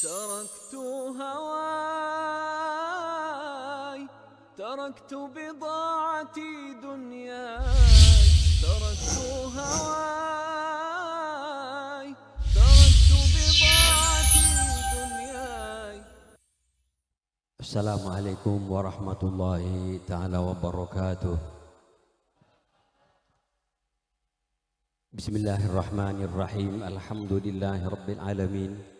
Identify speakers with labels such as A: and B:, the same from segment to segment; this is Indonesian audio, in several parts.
A: تركت هواي، تركت بضاعتي دنياي، تركت هواي، تركت بضاعتي دنياي.
B: السلام عليكم ورحمة الله تعالى وبركاته. بسم الله الرحمن الرحيم. الحمد لله رب العالمين.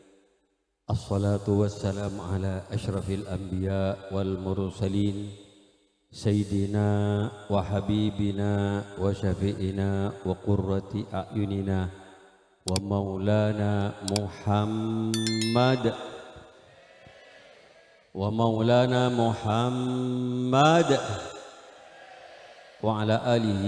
B: الصلاة والسلام على أشرف الأنبياء والمرسلين سيدنا وحبيبنا وشفيئنا وقرة أعيننا ومولانا محمد وعلى آله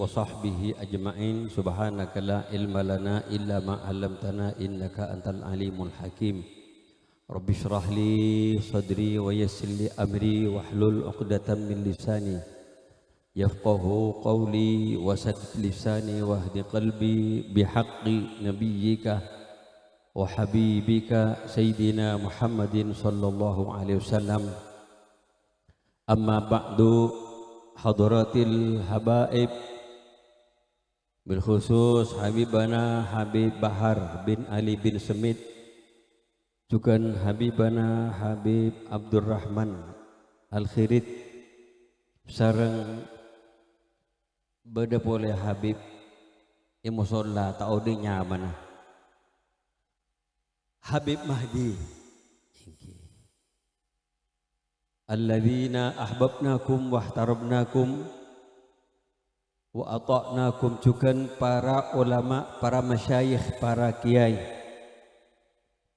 B: وصحبه أجمعين. سبحانك لا علم لنا إلا ما علمتنا إنك أنت العليم الحكيم. رب اشرح لي صدري ويسر لي أمري واحلل عقدة من لساني يفقه قولي وسدد لساني واهد قلبي بحق نبيك وحبيبك سيدنا محمد صلى الله عليه وسلم. أما بعد hadratil habaib, bilkhusus Habibana Habib Bahar bin Ali bin Semit, juga Habibana Habib Abdurrahman Al-Khirit, sareng beda boleh Habib imusolla taudenya mana Habib Mahdi, alladzina ahbabnakum wahtarabnakum wa ata'nakum, juga para ulama, para masyayikh, para kiai,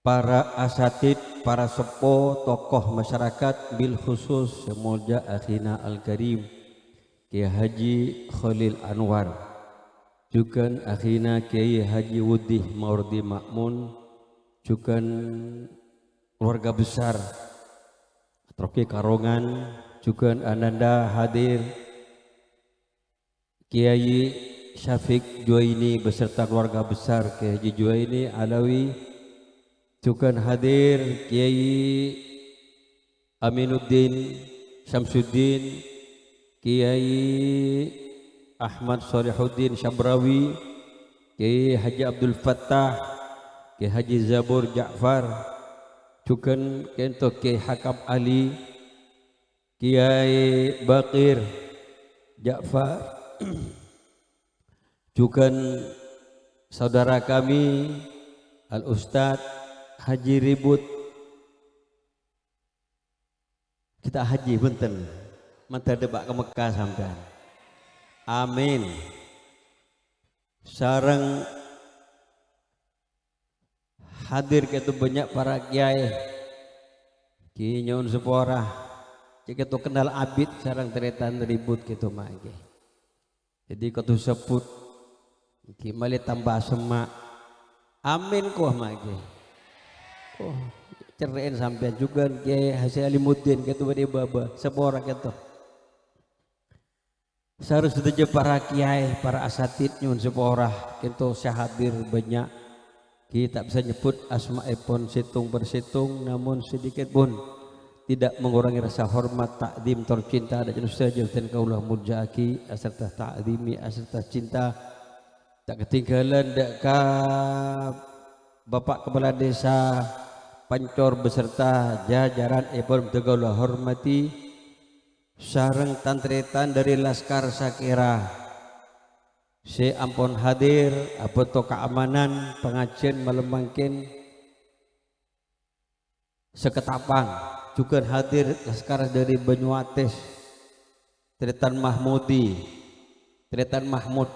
B: para asatid, para sepo, tokoh masyarakat, bil khusus semulja akhina al-karim Kiai Haji Khalil Anwar, juga akhina Kiai Haji Wudih Mawardi Makmun, juga keluarga besar Troki Karongan, juga ananda hadir Kiai Syafiq Juwaini beserta keluarga besar Kiai Haji Juwaini Alawi, juga hadir Kiai Aminuddin Syamsuddin, Kiai Ahmad Sholihuddin Syabrawi, Kiai Haji Abdul Fattah, Kiai Haji Zabur Ja'far, juga kento Kiai Hakam Ali, Kiai Bakir Ja'far, juga saudara kami Al-Ustadz Haji Ribut. Kita haji benten mata debak ke Mekah sampean. Amin. Sareng hadir gitu banyak para kiai, Kiai Nyon Sepora, jika tu kenal abid sarang teretan ribut gitu mage. Jadi kau sebut, kimali tambah semak, amin kuah mage. Oh, cerein sampai juga Kiai Haji Alimuddin gitu bade baba Sepora gitu. Seharusnya para kiai, para asatid Nyon Sepora, gitu hadir banyak. Kita bisa nyebut asma'ipun situng bersitung, namun sedikit pun tidak mengurangi rasa hormat, takdim, tercinta dan saja dan kaulah murjaki aserta takdimi aserta cinta tak ketinggalan ka Bapak Kepala Desa Pancor beserta jajaran ipun tegaulah hormati sareng tantretan dari Laskar Sakira. Si ampun hadir, apoto keamanan pengajian malam mangkin seketapang, juga hadir Laskar dari Banyuates, Tretan Mahmudi, Tretan Mahmud,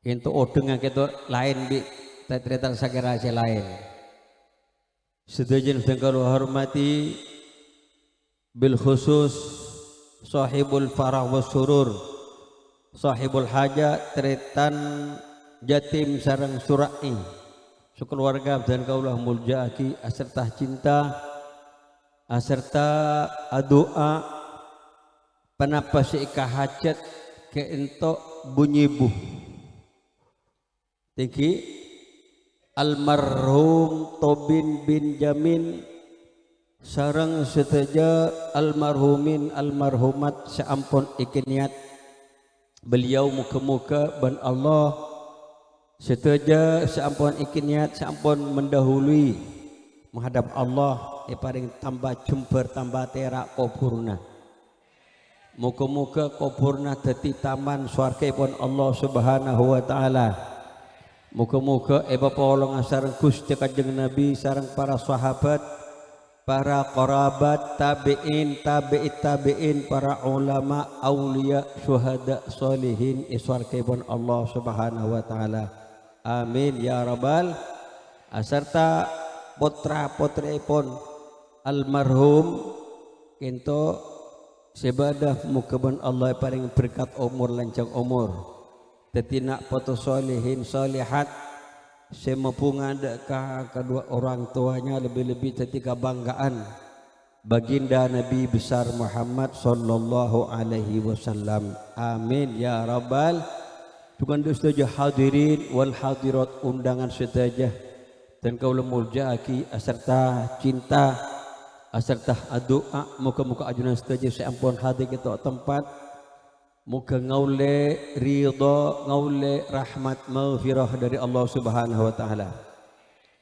B: itu odeng gitu lain di Tretan Sakira lain. Sedajin sedang kalau hormati bil khusus sahibul farah was surur, sahibul hajat Tretan Jatim sarang Surai, sekeluarga dan kaulah muljaaki aserta cinta aserta doa panapa si hajat ke entok bunyi buh tinggi almarhum Tobin bin Jamin sareng seteja almarhumin almarhumat seampun ikiniat beliau muka-muka ban Allah seteja seampun ikiniat seampun mendahului menghadap Allah paring tambah jember tambah terak kopurna muka-muka kopurna dadi taman swargapun Allah Subhanahu wa taala. Muka-muka bapolong sareng Gusti Kanjeng Nabi sareng para sahabat, para kerabat, tabi'in, tabi'it tabi'in, para ulama, aulia, syuhada, solihin, swargapun Allah Subhanahu wa taala. Amin ya rabbal serta putra-putripun almarhum kinto sebadah mukaban Allah paring berkat umur lanjang umur. Tetina foto solihin solihat semepungada kedua orang tuanya lebih-lebih ketika banggaan baginda Nabi besar Muhammad sallallahu alaihi wasallam. Amin ya rabbal dengan dosa hadirin wal hadirat undangan setajah dan kaula muljaki serta cinta serta doa muka-muka ajunan setajah seampun hadir kita tempat muka ngaule ridha ngaule rahmat maghfirah dari Allah Subhanahu wa taala.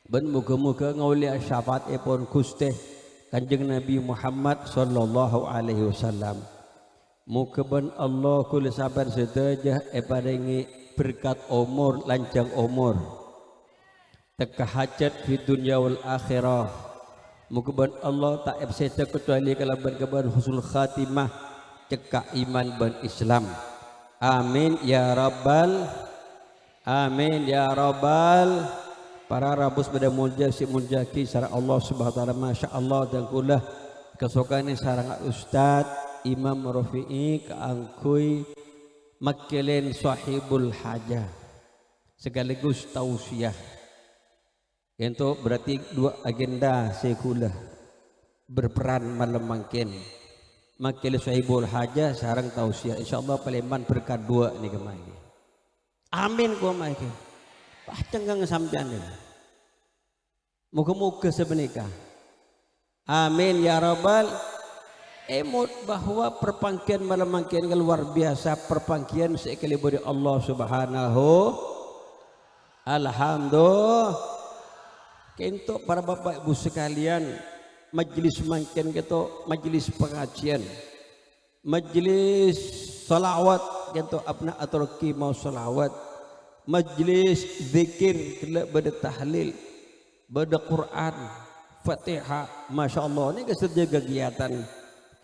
B: Ben muka-muka ngaule syafaat ipun Gusti Kanjeng Nabi Muhammad sallallahu alaihi wasallam. Muka ben Allah kul sabar sedaya paringi berkat umur lanjang umur. Teka hajat fi dunya wal akhirah. Muka ben Allah tak ebseta kecuali kalaban kaban husnul khatimah cekak iman dan Islam. Amin ya rabbal amin ya rabbal. Para rabus pada mulja si muljaki sareng Allah Subhanahu wa taala masyaallah dan kula kesokane sareng Ustaz Imam Rafi'i kaangkuy makelen sahibul hajah sekaligus tausiah. Itu berarti dua agenda sekulah berperan malam mangkin. Makil sahibul hajah sarang tausiah insyaallah Palembang berkat dua ni kemari. Amin ku maike. Pacenggang sampean ni. Muga-muga sebenika. Amin ya rabbal. Emut bahwa perpangkian malam mangkian luar biasa perpangkian sekali beri Allah Subhanahu. Alhamdulillah. Kento para bapak ibu sekalian majlis mangkin gitu majlis pengajian majlis salawat gitu abna atau mau salawat majlis zikir pada tahlil pada Quran Fatihah masyaallah ini keserja kegiatan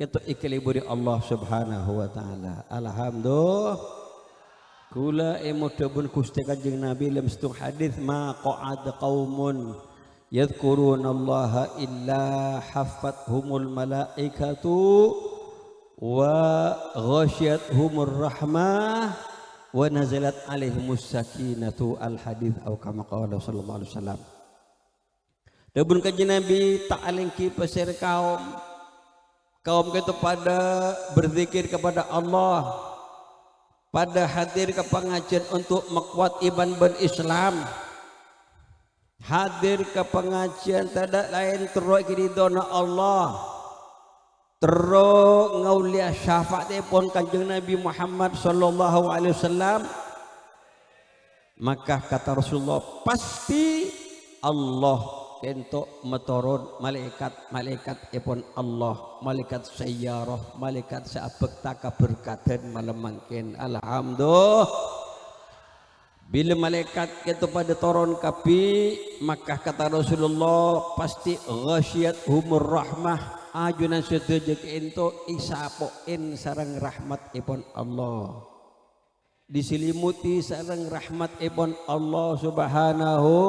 B: gitu ikhliburi Allah Subhanahu wa taala. Alhamdulillah kula emudabun Gusti Kanjeng Nabi dalam satu hadis ma qa'ada qaumun yadhkurunallaha illa haffathumul malaikatu wa ghasyiyatuhumur rahmah wa nazalat alaihimus sakinatu al hadits atau kama qala sallallahu alaihi wasallam. Dabun kanjeng Nabi ta'alingki pasir kaum itu pada berzikir kepada Allah, pada hadir ke pengajian untuk mekuat iman berislam. Hadir ke pengajian tidak lain terus ridhona Allah terus ngaulia syafaat pun kanjeng Nabi Muhammad sallallahu alaihi wasallam. Maka kata Rasulullah pasti Allah kentok meturun malaikat pun Allah malaikat sayyarah malaikat saabek taka berkatan malam mangkin. Alhamdulillah. Bila malaikat itu pada turun kapi maka kata Rasulullah pasti ghasyiyatuhumur rahmah ajunan sedejek itu isapoin sarang rahmat ipun Allah diselimuti sarang rahmat ipun Allah Subhanahu.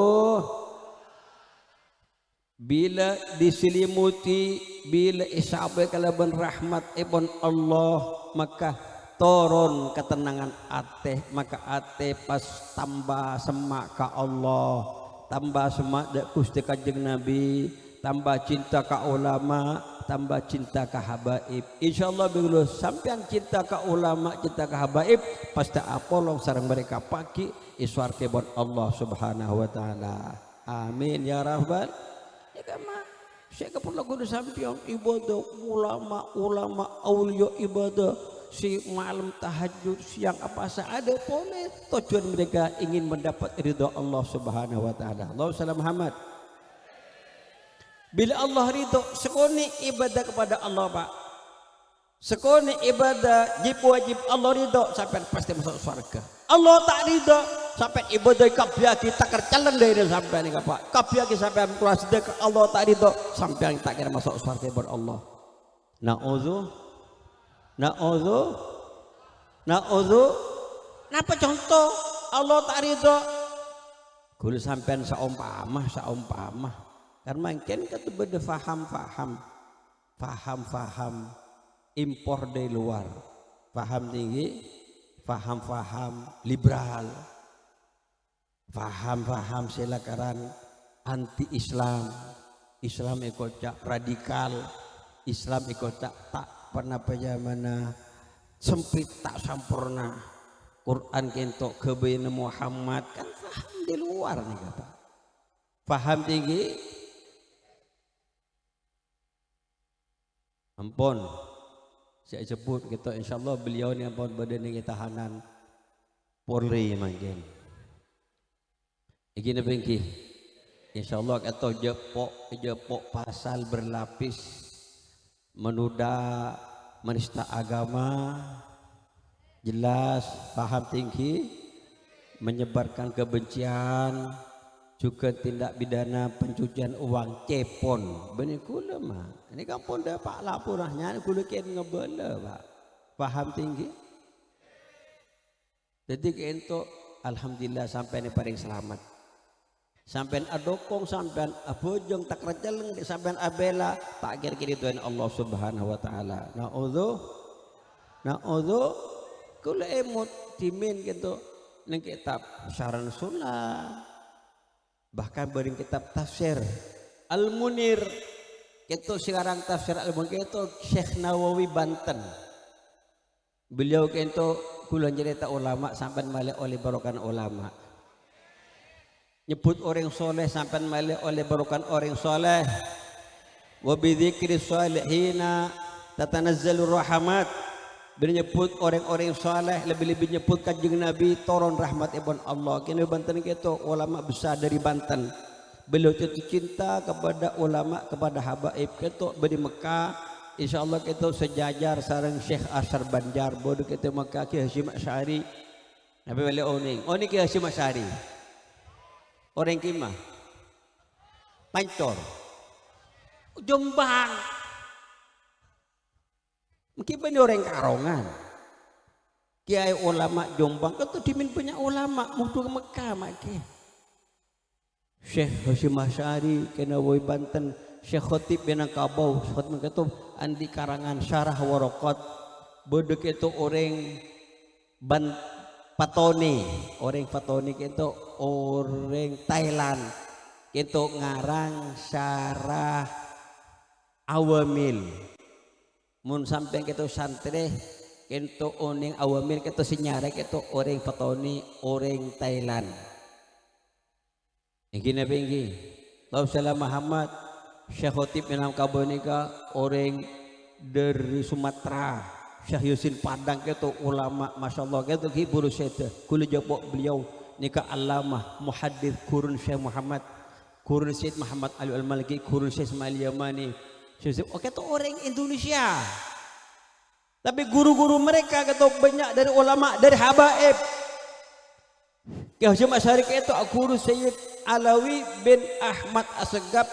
B: Bila diselimuti bila isapoin kalaban rahmat ipun Allah maka turun ketenangan ate maka ate pas tambah semak ke Allah tambah semak dak Gusti Kanjeng Nabi tambah cinta ke ulama tambah cinta ke habaib. Insyaallah bila sampean cinta ke ulama cinta ke habaib pasti apolong sareng mereka pagi iswar kebon Allah Subhanahu wa taala. Amin ya rabbal. Ya kan mah. Saya kepala kudu sampeyan ibadah ulama aulia ibadah si malam tahajud siang apa saja ada boleh tujuan mereka ingin mendapat ridha Allah Subhanahu wa taala. Allahumma Muhammad. Bila Allah ridha sekoni ibadah kepada Allah Pak. Sekoni ibadah wajib Allah ridha sampai pasti masuk surga. Allah tak ridha sampai ibadah kabiaki tak kerjalan dari sampai ni Pak. Kabiaki sampai keluar sedekah Allah tak ridha sampai tak kira masuk surga ber Allah. Na'udzu. Napa contoh Allah tak ridha? Kudu sampean saumpama. Kan mungkin kata beda faham impor dari luar, faham tinggi, faham liberal, faham selakaran anti Islam ikut radikal, Islam ikut tak pernah pejamana sempit tak sempurna, Quran kentok kebenaran Muhammad kan faham di luar nih kata, faham tinggi, ampun. Saya sebut kita insyaallah beliau ni ampun badan ni tahanan Polri mungkin. Iki nepengki. Insyaallah kata jepok pasal berlapis menuda menista agama jelas paham tinggi menyebarkan kebencian juga tindak pidana pencucian uang cepon benih kula mah ini kampung dah pak laporahnya kula kian ngebela Pak paham tinggi jadi kento alhamdulillah sampai ni paling selamat sampai adokong sampai abojong tak rajaleng sampai abela tak kira-kira Tuhan Allah Subhanahu wa taala na'udzu kula emut dimin gitu nang kitab Syarah Sunnah bahkan bering kitab tafsir Al-Munir itu sekarang tafsir Al-Munir itu Syekh Nawawi Banten beliau itu kula cerita ulama sampai malih oleh barokan ulama nyebut orang soleh sampai malih oleh barokan orang soleh wa bidzikri shalihina tatanazzalur rahmat menyebut orang-orang saleh lebih-lebih nyebut kanjeng Nabi turun rahmat ibn Allah. Kini Banten itu ulama besar dari Banten. Beliau itu cinta kepada ulama kepada habaib itu di Mekah. Insyaallah itu sejajar sareng Syekh Asar Banjar bodoh kita Mekah Ki Hasyim Asy'ari. Nabi beliau oning Ki Hasyim Asy'ari. Orang kimah. Pancor. Jombang. Mungkin banyak orang Karongan kiai ulama Jombang itu dimin banyak ulama mutu ke Mekah makin Syekh Hasyim Asy'ari Kenawi Banten Syekh Khotib Minangkabau Khotib itu andi karangan syarah warokat bodek itu orang Patoni orang Patoni itu orang Thailand itu ngarang syarah awamil mun sampai kita santri kita oning awamil kita sinyare kita orang Patoni orang Thailand ini penggi Rasulullah Muhammad Syekh Khotib Minangkabau nika orang dari Sumatera Syekh Yusin Padang kita ulama masyaallah kita hibur syeda kula jabok beliau nika Allamah muhaddits kurun Syekh Muhammad kurun Syed Muhammad Ali Al-Maliki kurun Syekh Ismail Yamani oke itu orang Indonesia tapi guru-guru mereka kata banyak dari ulama dari habaib Ki Hasyim Asy'ari itu guru Sayyid Alawi bin Ahmad Assegaf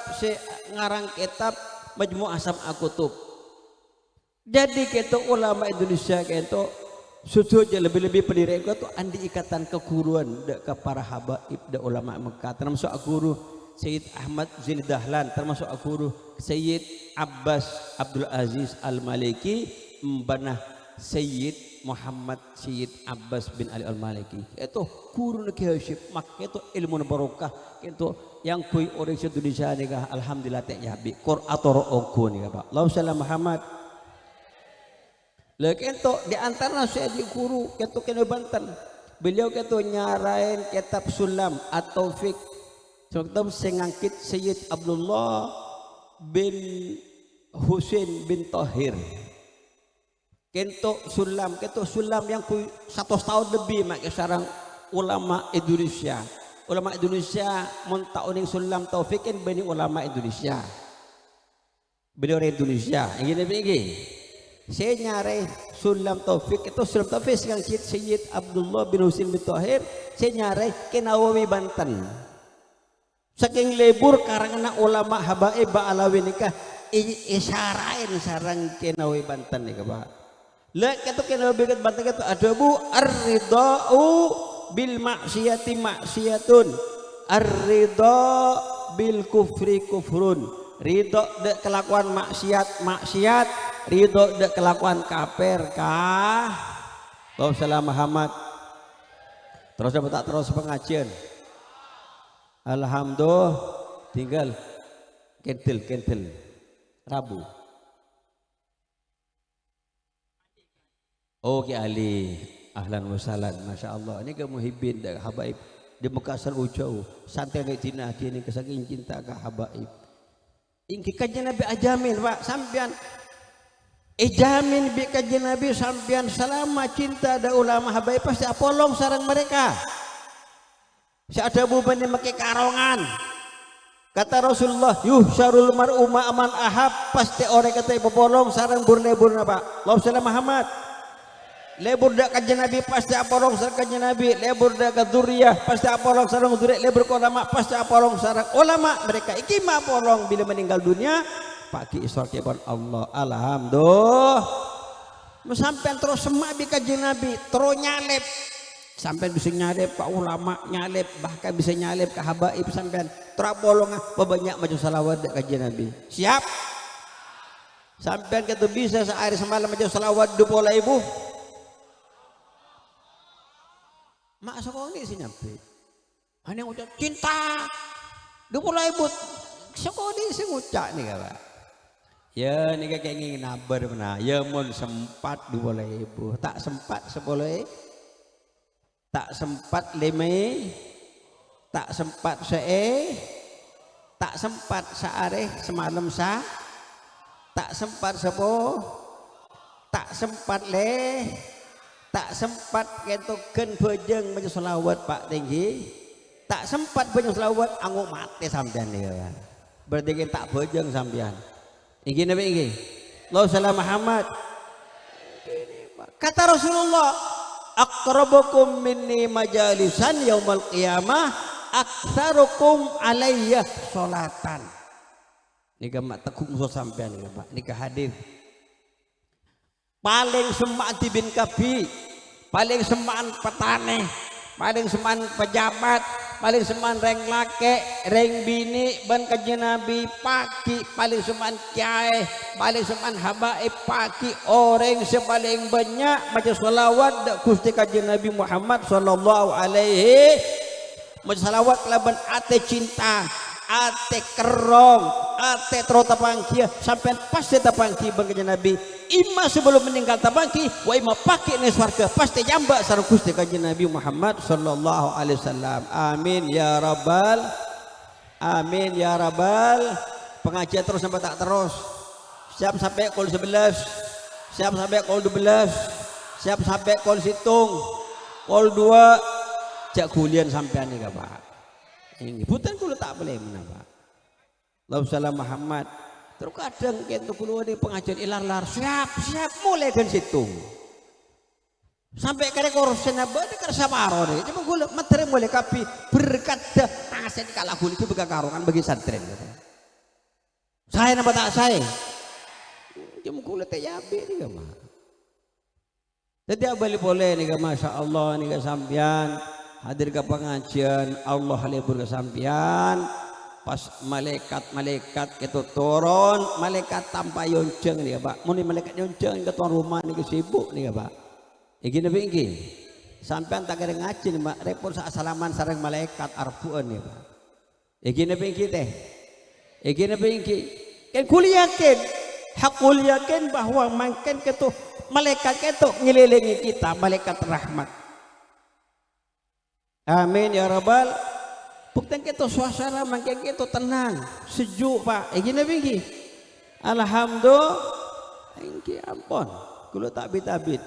B: ngarang kitab Majmu' Asam Akutub jadi kita ulama Indonesia itu sujud lebih-lebih pendiri itu andi ikatan keguruan ke para habaib dan ulama Mekah termasuk guru Sayyid Ahmad Zain Dahlan termasuk guru Sayyid Abbas Abdul Aziz Al-Maliki mbanah Sayyid Muhammad Sayyid Abbas bin Ali Al-Maliki itu guru Ki Hasyim maka itu ilmu barokah itu yang kui orang Indonesia nikah alhamdulillah tak yabi Qur'ator oku nih Pak Allahumma Muhammad lagi itu di antara saya di guru itu kena Banten beliau itu nyarain kitab Sulam atau Fiqh Contoh saya ngangkit Sayyid Abdullah bin Husain bin Tahir. Kento sulam yang 100 tahun lebih mak sarang ulama Indonesia. Ulama Indonesia mun ta'uning sulam taufikin bani ulama Indonesia. Bani orang Indonesia. Ini begini. Saya nyari sulam taufik itu sulam taufik yang Sayyid Abdullah bin Husain bin Tahir. Saya nyari ke Nawawi Banten. Saking lebur karangan ulama habaib ba'alawi nikah isyarain sarang ke Nawawi Banten nikah Pak. Lek itu ke Nawawi Banten itu ada bu ar-ridha'u bil maksiyati maksiyatun, ar-ridha bil kufri kufrun. Ridho dek kelakuan maksiat maksiat, ridho dek kelakuan kafir kah? Allahumma Muhammad. Terus dapat tak terus pengajian. Alhamdulillah tinggal kentil Rabu. Oke Ali, ahlan wa sahlan, masya Allah. Ini kamu hibin dak habaib di Makassar ujau santai nek dina kini kesaking cinta ka habaib. Ingki kajian Nabi ajamin Pak sampean jamin bi kajian Nabi sampean selama cinta ada ulama habaib pasti apolong sarang mereka. Si ada buban yang pakai karongan. Kata Rasulullah, yuhsyarul mar'u ma'aman ahab, pasti orang kata popolong sarang lebur Pak. Allahumma Muhammad. Lebur dak kajian Nabi pasti apolong sarang kajian Nabi, lebur dak dzurriyyah pasti apolong sarang dzurriyyah, lebur ulama pasti apolong sarang ulama. Mereka iki ma apolong bila meninggal dunia pagi isroqibon Allah. Alhamdulillah. Sampai terus semak bi kajian Nabi, terus nyalep. Sampai bisa nyalep pak ulama, nyalep bahkan bisa nyalep ke habaib sampai terapolong banyak maju salawat dak kajian Nabi. Siap? Sampai kita bisa sehari semalam maju salawat 20.000. Mak sekolah ini sih nyampe. Hanya ngucap cinta 20.000. Sekolah ini sih ngucap nih Pak. Ya nih kayak ingin nabar mana. Ya mun sempat 20.000. Tak sempat 10. Tak sempat 5. Tak sempat tak sempat sehari semalam tak sempat 10. Tak sempat tak sempat kentoken bejeng baca selawat Pak tinggi, tak sempat bejeng selawat anggo mati sampean nih kan. Berarti kita tak bejeng sampean. Iki nabi iki. Allahumma Muhammad. Kata Rasulullah, aqrabukum minni majalisan yaumal qiyamah aktsarukum alayya sholatan. Nika mak tekuk musuh sampean nih Pak. Nika hadis. Paling semak bin kabi, paling semaan petane, paling semaan pejabat, paling semaan reng lake, reng bini, ban kajian Nabi pagi, paling semaan kiai, paling semaan habaib pagi, orang sepaling banyak maca salawat dak Gusti kajian Nabi Muhammad sallallahu alaihi maca salawat laban ate cinta, ate kerong, ate terus tapangki sampai pasti tapangki bangkanya Nabi ima sebelum meninggal tapangki wa ima pakai nih swarga pasti jambak sareng Gusti kanjeng Nabi Muhammad sallallahu alaihi wasallam. Amin ya rabbal amin ya rabbal. Pengajian terus sampai tak terus. Siap sampai kol 11, siap sampai kol 12, siap sampai kol situng, kol 2 jak kulian sampean nih Pak. Ini bukan kulo tak boleh menapa. Allahumma Muhammad. Terus kadang kita kulo di pengajian ilar-lar siap mulai kan situ. Sampai kare korsen abad kare samaro deh. Cuma kulo materi mulai kapi berkat asen kalah kulo itu begakarongan bagi santren. Saya nama tak saya. Cuma kulo teh yabe nih mah. Jadi abali boleh nih masya Allah nih sampean. Hadir ke pengajian Allah libur ke sampean pas malaikat itu turun malaikat tanpa yonceng nih Pak. Muni malaikat yonceng ke tuan rumah nih sibuk nih Pak. Iki nabi iki sampean tak kira ngaji nih Pak repot salaman sareng malaikat arfuan nih Pak. Iki nabi iki teh. Iki nabi iki kan kuliakin hakul yakin bahwa mungkin ketu malaikat itu ngelilingi kita malaikat rahmat. Amin ya rabbal. Buktian kita suasana makin kita tenang, sejuk Pak. Gini begini. Alhamdulillah. Engki ampun. Kulo tak bit-bit.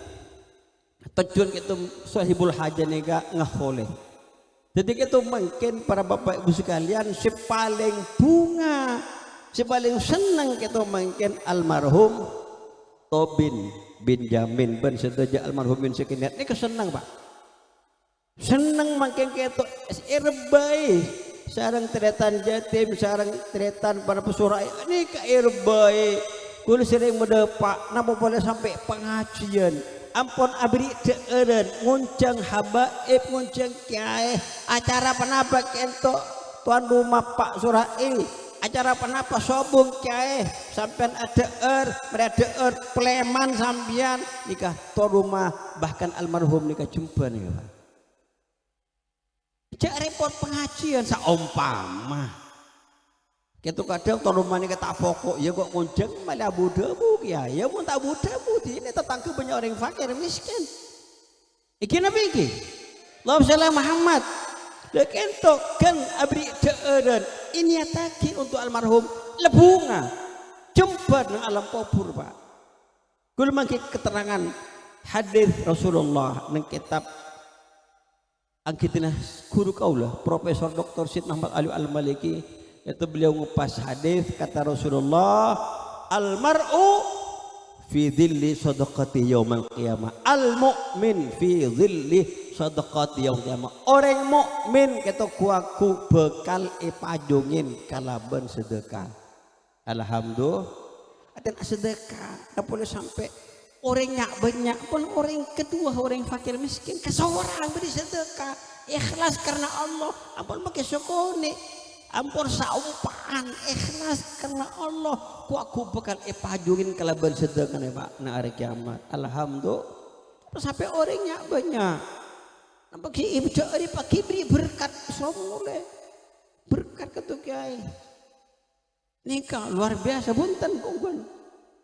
B: Terjun kita sahibul haja ni gak ngahole. Jadi kita mungkin para bapak ibu sekalian si paling bunga, si paling senang kita mungkin almarhum Tobin bin Jamin ben sedaja almarhum bin Sekinat. Ini kesenang Pak. Senang makin kita irbai sarang teretan jatim sarang teretan para pesurai ini ke irbai kulo sering mendepak napa boleh sampai pengajian ampun abri deeren nguncang habaib nguncang kiai acara penapa kento tuan rumah Pak Surai acara penapa sobung kiai sampean ada mereka pleman sambian nikah tuan rumah bahkan almarhum nikah jumpa nih Pak. Cek repot pengajian saumpama. Gitu kadang tuan rumah ini kata pokok ya kok ngunceng malah budamu ya mau tak budamu ini tetangga banyak orang fakir miskin. Iki nabi iki. Allahumma shalli Muhammad. Lekento kan abri deeren ini ataki untuk almarhum lebunga jembar nang alam kubur Pak. Kul mangki keterangan hadis Rasulullah nang kitab angkitina guru kaulah Profesor Dr. Syed Muhammad Ali Al-Maliki itu beliau ngupas hadis kata Rasulullah al-mar'u fi dhilli sadaqati yaumal qiyamah al-mu'min fi dhilli sadaqati yaumal qiyamah orang mukmin kita kuaku bekal ipajungin kalaban sedekah alhamdulillah ada sedekah tak boleh sampai orangnya banyak pun orang kedua orang fakir miskin keseorang beri sedekah ikhlas karena Allah ampun pakai sokone ampun saumpaan ikhlas karena Allah ku aku bakal ipajungin kalaban sedekah nih Pak na hari kiamat alhamdulillah sampai orangnya banyak nampak si ibu cari Pak Kibri berkat somole berkat ketuk kiai nikah luar biasa bunten konggon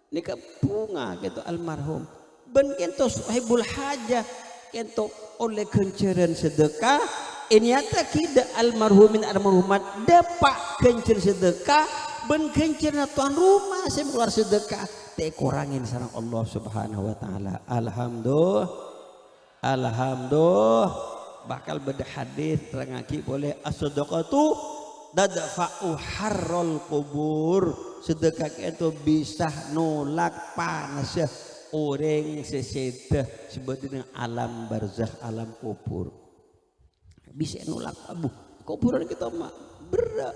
B: nikah bunga gitu almarhum ben kento sahibul hajah kento oleh kenceran sedekah ini nyata kida almarhumin almarhumat dapat kencer sedekah ben kencerna tuan rumah saya keluar sedekah te kurangin sareng Allah Subhanahu wa taala alhamdulillah bakal beda hadis terangaki boleh as-sadaqatu dadfa'u harrul kubur sedekah itu bisa nolak panas orang sesedah sebetulnya alam barzakh alam kubur bisa nolak abu kuburan kita mah berat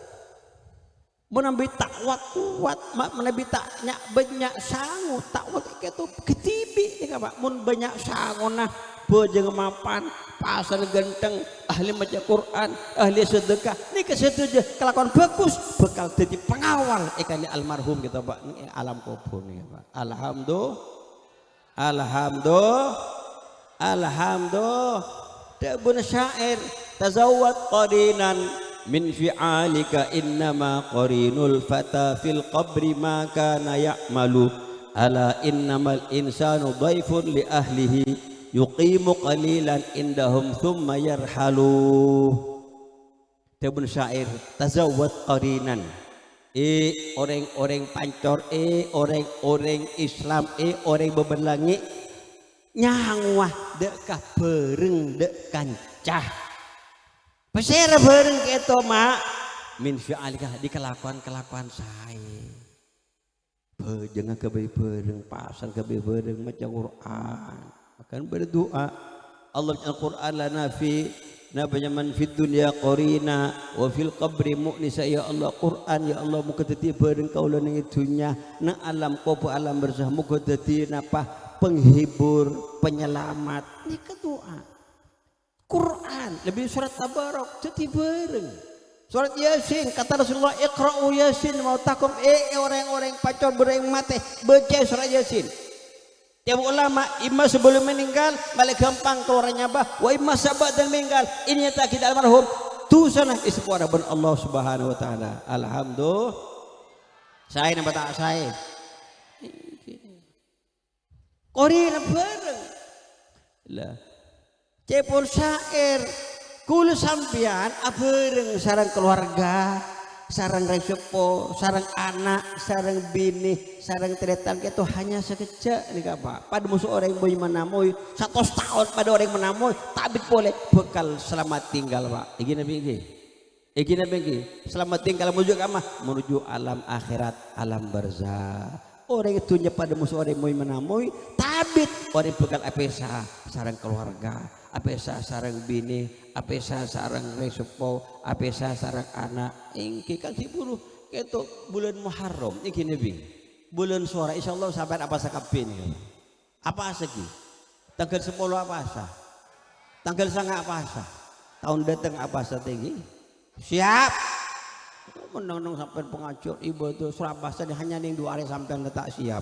B: menambil takwat kuat menambil taknya banyak sangu takwat itu ketibi ya Pak mun banyak sangu nah bojeng mapan pasal genteng ahli maca Quran ahli sedekah ini kesetuju kelakuan bagus bakal jadi pengawal kali almarhum kita Pak ini alam kubur nih Pak alhamdulillah tabun syair tazawwad qarinan min fi'alika innama qarinul fata fil qabri ma kana ya'malu ala innamal insanu dhaifun li ahlihi yuqimu qalilan indahum thumma yarhalu tabun syair tazawwad qarinan orang-orang pancor orang-orang Islam orang beberlangi nyangwah dekah bereng dek kancah pesera bereng keto mak min fi'alika di kelakuan saya jangan kebaik bereng pasang kebaik bereng macam Quran akan berdoa Allah Al-Quran lana fi nabanya man fid dunya qarina wa fil qabri mu'nisa ya Allah Quran ya Allah muga dadi bareng kaula ning dunya nang alam kubur alam barzakh muga dadi napa penghibur penyelamat ini doa Quran lebih surat Tabarak jadi bareng surat Yasin kata Rasulullah iqra'u Yasin mautakum orang-orang pacor bereng mate baca surat Yasin. Tiap ulama imma sebelum meninggal balik gampang keluarnya bah wa imma sabat dan meninggal ini nyata kita almarhum tu sana ispuara ben Allah Subhanahu wa taala alhamdulillah saya nama tak saya Korea bareng lah cepul syair Kula sampean abareng sareng keluarga, sareng resepo, sareng anak, sareng bini, sareng teretan itu hanya sekejap nih Pak. Pada musuh orang boy menamoy 100 tahun pada orang menamoy tabit boleh bekal selamat tinggal Pak. Iki nabi iki. Iki nabi iki. Selamat tinggal menuju kemana? Menuju alam akhirat, alam barzah. Orang itu pada musuh orang boy menamoy tabit orang bekal apesa sareng keluarga, apesa sareng bini, apesa sareng resepo, apesa sareng anak. Ingki kan siburu ketok bulan Muharram iki nabi. Bulan suara insyaallah sampai apa sakabin ini. Apa segi? Tanggal 10 apa asa? Tanggal 9 apa asa? Tahun datang apa asa tinggi? Siap. Menang-nang sampai pengajar ibu itu Surabaya hanya ning 2 hari sampai letak siap.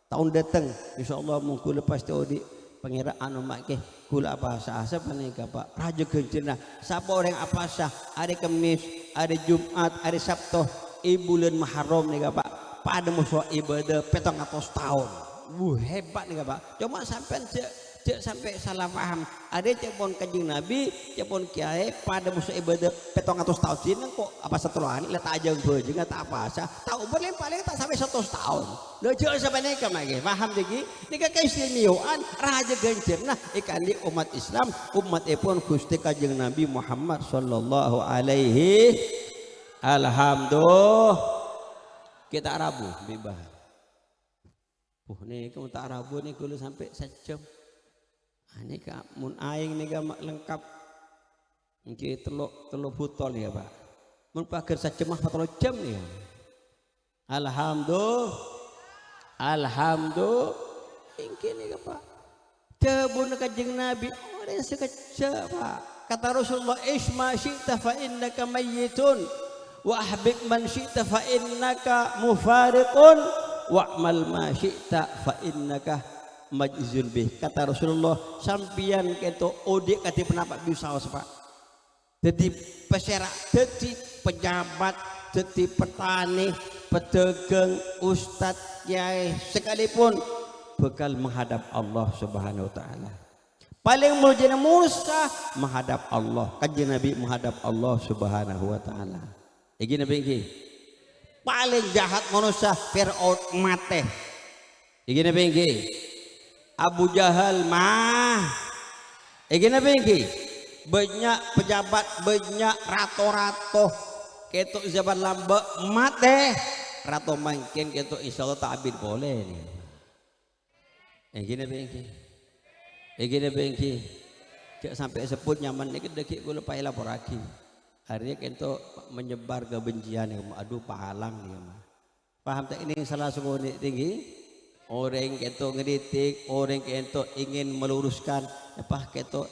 B: Tahun datang insyaallah mungkin lepas tu di pengiraan umat ke kula apa asa panika Pak raja genjena siapa orang apa sah hari Kamis hari Jumat hari Sabtu bulan Muharram nih Pak pada musuh ibadah 700 tahun hebat nih Pak cuma sampai cek sampai salah paham ada cepon kanjeng Nabi cepon kiai pada musuh ibadah 700 tahun sini kok apa setelah ini letak aja baju nggak tak apa sah tahu boleh paling tak sampai 100 tahun lo jauh sampai nih lagi paham lagi ini keistimewaan raja genjer nah ikan di umat Islam umat epon gusti kanjeng Nabi Muhammad sallallahu alaihi alhamdulillah kita Arabu bebas nih kamu tak Arabu nih kalau sampai sejam ini kak mun aing nih gak lengkap ini teluk butol ya Pak mun pagar sejam mah 4 jam ya alhamdulillah ini Pak kebun kanjeng Nabi orang sekejap Pak kata Rasulullah isma syi'ta fa innaka mayyitun wa ahbib man syi'ta fa innaka mufariqun wa'mal ma syi'ta fa innaka majzul bih kata Rasulullah sampian keto odik kati penapak bisaos Pak jadi peserak jadi pejabat jadi petani pedagang ustadz kiai sekalipun bekal menghadap Allah subhanahu wa ta'ala paling mulia Musa menghadap Allah kanjeng Nabi menghadap Allah subhanahu wa ta'ala iki nabi iki paling jahat manusia Fir'aun mate iki nabi iki Abu Jahal mah egena bengki banyak pejabat banyak rato-rato ketok zaman lamba mate rato mangkin ketok insyaallah ta'bid boleh nih egena bengki cek sampai sebut nyaman nih deki gue lepai lapor lagi akhirnya ketok menyebar kebencian aduh pahalang nih paham tak ini salah semua tinggi orang keto ngeritik orang keto ingin meluruskan apa keto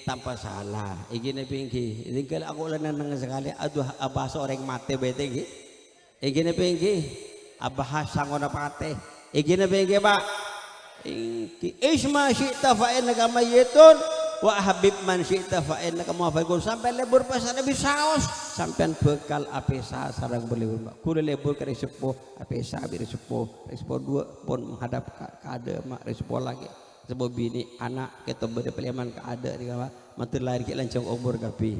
B: tanpa salah ingin pinggir ini kalau aku lenang sekali aduh abah seorang mate bete ingin pinggir abah sangon apa teh ingin pinggir Pak isma syi'ta fa innaka mayyitun wa habib man syi'ta fa innaka muwafiqun sampai lebur pasar Nabi saos sampean bekal apesa sareng belibur kula lebur ke resepo apesa bi resepo dua pun menghadap kada mak resepo lagi sebab bini anak kita beda peliaman kada di kawa mantu lahir ki lancang umur kapi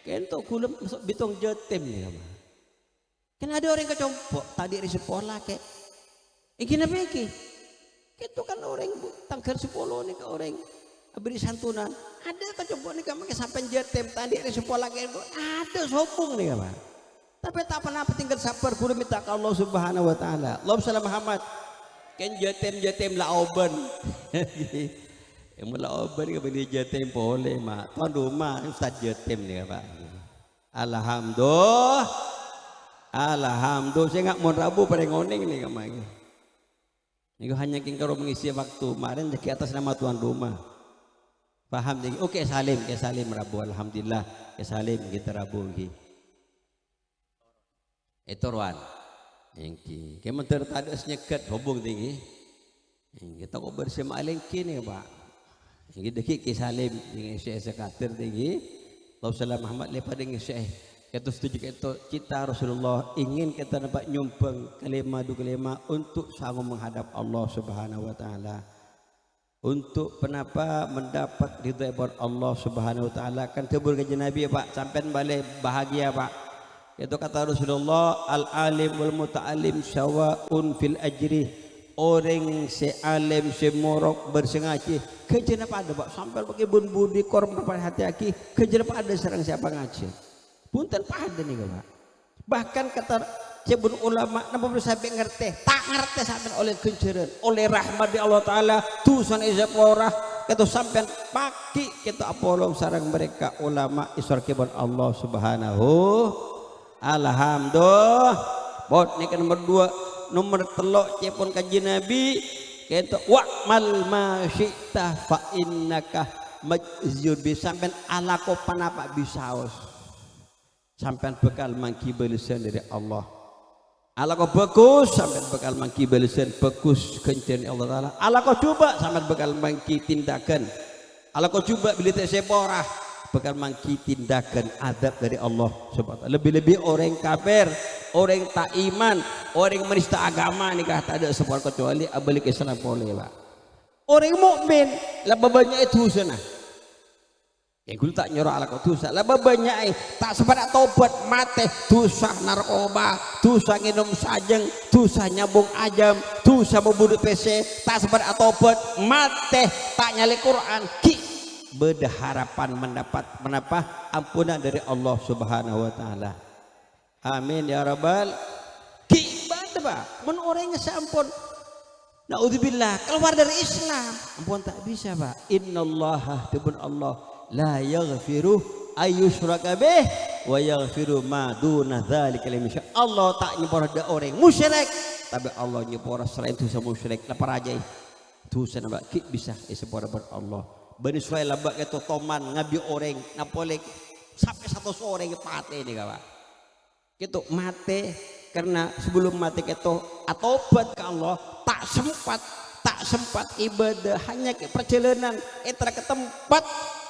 B: kento kula masuk bitong jetem ni kawa kan ada orang kecompok tadi resepo lagi iki napa iki kento kan orang tanggal 10 ni ke orang beri santunan ada kecoba nih kamu sampai jetem tadi ada sekolah lagi ada sopung nih Pak tapi tak pernah tinggal sabar kudu minta ke Allah subhanahu wa ta'ala Allah salam Muhammad kan jetem la oben la oben ke beli jetem boleh mak tuan rumah ustaz jetem nih Pak alhamdulillah saya nggak mau rabu pada ngoning nih kamu ini hanya kingkaro mengisi waktu kemarin di atas nama tuan rumah paham lagi oke salim rabu alhamdulillah ke salim kita rabu lagi itu ruan yang kemen tertaduk senyekat hubung tinggi kita kok bersama alengki nih Pak yang deki ke salim yang syekh sekatir tinggi Allah salam Muhammad lepas dengan syekh kita setuju kita Rasulullah ingin kita dapat nyumbang kelima untuk sanggup menghadap Allah subhanahu wa ta'ala untuk kenapa mendapat ridha daripada Allah Subhanahu wa taala. Kan tebur ke Nabi Pak, sampean balik bahagia Pak. Itu kata Rasulullah, al alim wal muta'allim sawaun fil ajri. Orang sealim semorok bersengaja kerja pada Pak, sampai pakai bun budi korban pada hati aki kerja pada serang siapa ngaji punten pada nih Pak. Bahkan kata cebun ulama napa perlu sampai ngerti tak ngerti sampai oleh kenceran oleh rahmat di Allah taala tusan izapora kata sampai paki kita apolong sarang mereka ulama isor kebon Allah Subhanahu. Alhamdulillah. Bot ini kan nomor 2, nomor 3 cepon kaji Nabi kata wa'mal ma syi'ta fa innaka majzur bi sampean alako panapa bisaos sampean bekal mangki balesan dari Allah. Alako bagus sampean bekal mangki balesan bagus kencen Allah taala. Alako coba sampean bekal mangki tindakan. Alako coba bila tak seporah bakal mangki tindakan adab dari Allah Subhanahu. Lebih-lebih orang kafir, orang tak iman, orang menista agama nikah tak ada sepuluh kecuali abalik Islam boleh Pak. Orang mukmin lebih banyak itu sana. Yang gulu tak nyuruh ala kau dosa lebih banyak tak sepadak tobat mati dosa narkoba, dosa minum sajeng, dosa nyambung ajam, dosa membunuh PC tak sepadak tobat mati tak nyali Quran berharapan mendapat ampunan dari Allah Subhanahu wa taala. Amin ya rabbal kibat Pak. Men orang sampun naudzubillah keluar dari Islam ampun tak bisa Pak. Innallaha tubun Allah la yaghfiru ayyushraka bih wa yaghfiru ma duna dzalika liman syaa. Allah tak nyepora ada orang musyrik tapi Allah nyepora selain itu sama musyrik lapar aja itu sana Pak ki bisa sepora ber Allah. Bani Israel labak itu toman ngabi orang napolek sampai 100 orang mati ini kawan. Gitu mati karena sebelum mati itu atobat ke Allah tak sempat ibadah hanya ke perjalanan ke tempat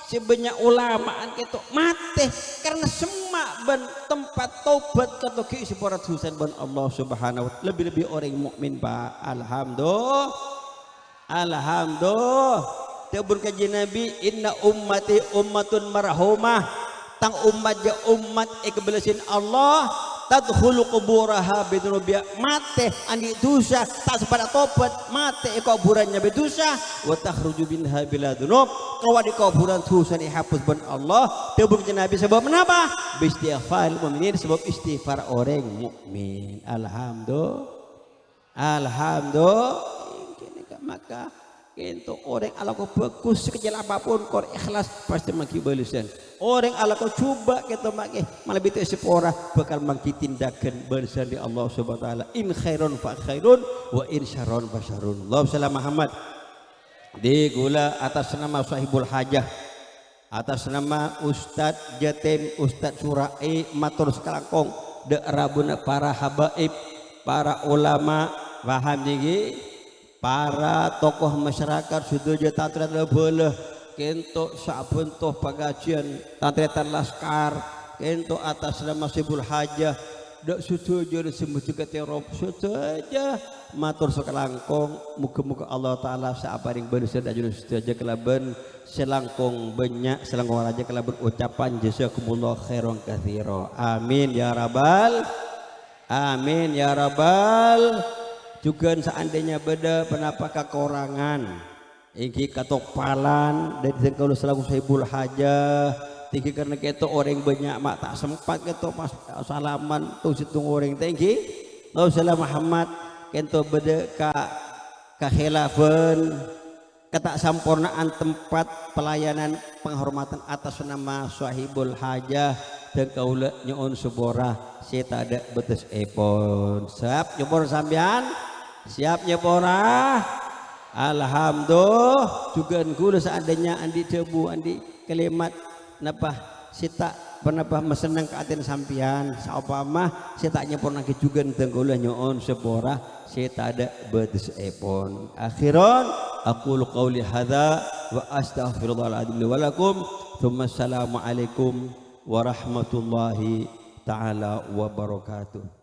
B: sebanyak ulamaan gitu mati karena semua ban tempat taubat kata ke sepora dosa ban Allah Subhanahu wa taala. Lebih-lebih orang mukmin Pak. Alhamdulillah. Tabur kaji Nabi inna ummati ummatun marhumah tang umat ja umat ikbalasin Allah tadkhulu quburaha bidunubiya mate andi dosa tak sepada tobat mate kuburannya berdosa wa takhruju minha bila dunub keluar di kuburan dosa dihapus ban Allah. Tabur kaji Nabi sebab menapa bistighfar mukminin sebab istighfar orang mukmin. Alhamdulillah maka itu orang ala kau bagus sekecil apapun kau ikhlas pasti maki balasan. Orang ala kau coba kita maki malah betul sepora bakal maki tindakan balasan di Allah Subhanahu wa taala. In khairun fa khairun wa in syarrun fa syarrun. Allahumma shalli Muhammad. Di gula atas nama sahibul hajah, atas nama Ustadz Jatim, Ustadz Surai matur sekalangkong de rabuna para habaib, para ulama paham niki para tokoh masyarakat sudah tatret boleh kento sabun toh pengajian tatretan laskar kento atas nama sibul hajah dak sudah semua juga terop sudah matur sekelangkong muka-muka Allah Ta'ala saaparing berusaha dan jenis saja kelaban selangkong banyak selangkong raja kelaban ucapan jazakumullah khairan katsira. Amin ya rabbal amin ya rabbal. Juga seandainya beda penapa kekurangan iki katopalan dari kalau selaku sahibul hajah tinggi karena kita orang banyak mak tak sempat kita pas salaman tuh situng orang tinggi Rasulullah Muhammad kita beda khilafan ketak sampurnaan tempat pelayanan penghormatan atas nama sahibul hajah dan kaula nyuun subora saya tak ada betes epon siap nyubor sambian siapnya pora. Alhamdulillah juga gula seandainya andi debu andi kalimat napa sita penapa mesenang ke aten sampian saupama sita nyepor naki juga tenggula nyoon sepora sita ada bedes epon. Akhiran aqulu qawli hadza wa astaghfirullahaladzim li wa lakum thumma assalamu alaikum warahmatullahi ta'ala wabarakatuh.